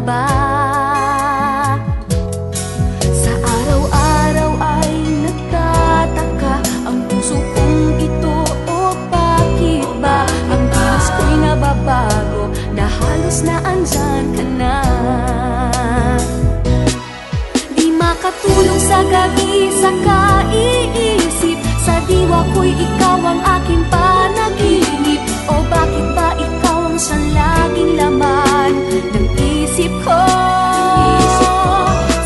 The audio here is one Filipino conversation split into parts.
ba? Sa araw-araw ay nagtataka ang puso kong ito, o bakit ba ang kilos ko'y nababago na halos na andyan ka na? Di makatulog sa gabi sa kaiisip, sa diwa ko'y ikaw ang aking panaginip. O bakit ba ikaw ang siyang laging laman ng isip ko?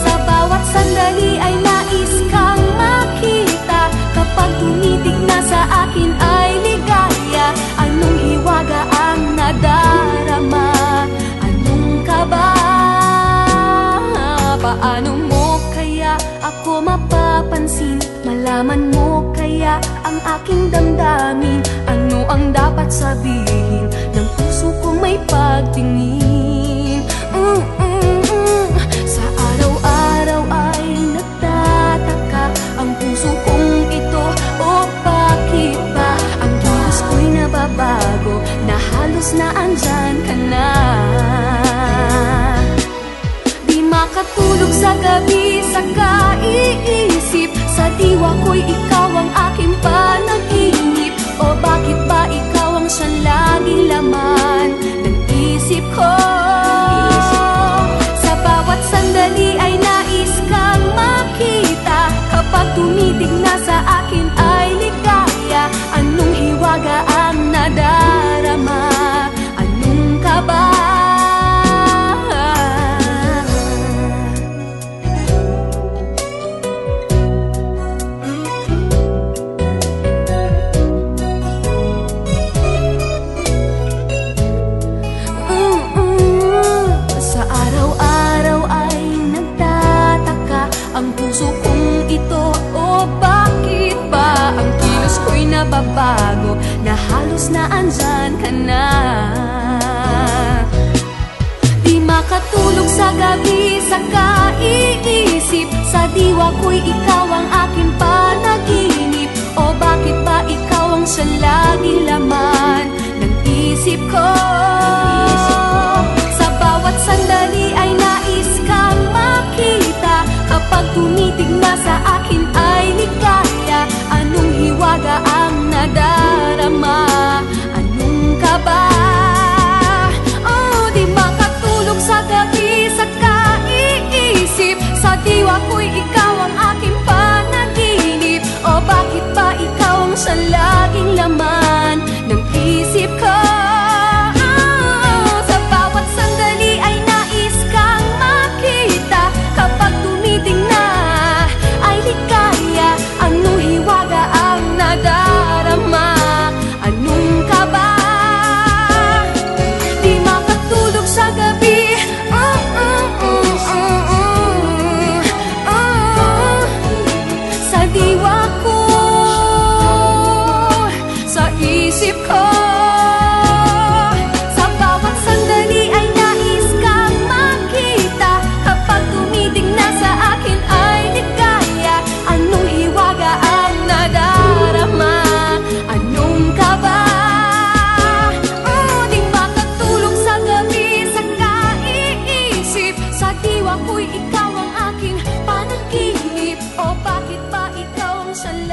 Sa bawat sandali ay nais kang makita, kapag tumitig na sa akin ay ligaya. Anong hiwaga ang nadarama? Anong kaba? Paano mo kaya ako mapapansin? Malaman mo kaya ang aking damdamin? Ano ang dapat sabihin ng puso kong may pagtingin? Sa araw-araw ay nagtataka ang puso kong ito, o bakit ba ang kilos ko'y nababago na halos na andyan ka na? Di makatulog sa gabi sa kaiisip, sa diwa ko'y ikaw ang aking panaginip. O bakit ba ikaw ang siyang laging laman ng isip ko? Sa bawat sandali ay nais kang makita, kapag tumitig na sa akin ay ligaya. Anong hiwaga ang nadarama? Anong kaba? Ang puso kong ito, o bakit ba ang kilos ko'y nababago na halos na andyan ka na? Di makatulog sa gabi sa kaiisip, sa diwa ko'y ikaw ang aking panaginip. O bakit ba ikaw ang siyang laging laman ng isip ko? Sa bawat sandali ay nais kang makita, kapag tumitig na sa akin ay ligaya. Anong hiwaga ang nadarama? Anong kaba? Oh, di makatulog sa gabi sa kaiisip, sa diwa ko'y ikaw ang aking panaginip. O bakit ba ikaw ang siyang laging laman ng isip ko? Sa bawat sandali ay nais kang makita, kapag tumitig na ay ligaya. Anong hiwaga ang nadarama? Anong kaba? Di makatulog sa gabi, sa diwa ko, sa isip ko. Sa bawat sandali ay nais kang makita, kapag tumitig na sa akin ay ligaya. Anong hiwaga ang nadarama? Anong kaba? Di makatulog sa gabi sa kaiisip, sa diwa ko'y ikaw ang aking panaginip. O bakit ba ikaw ang siyang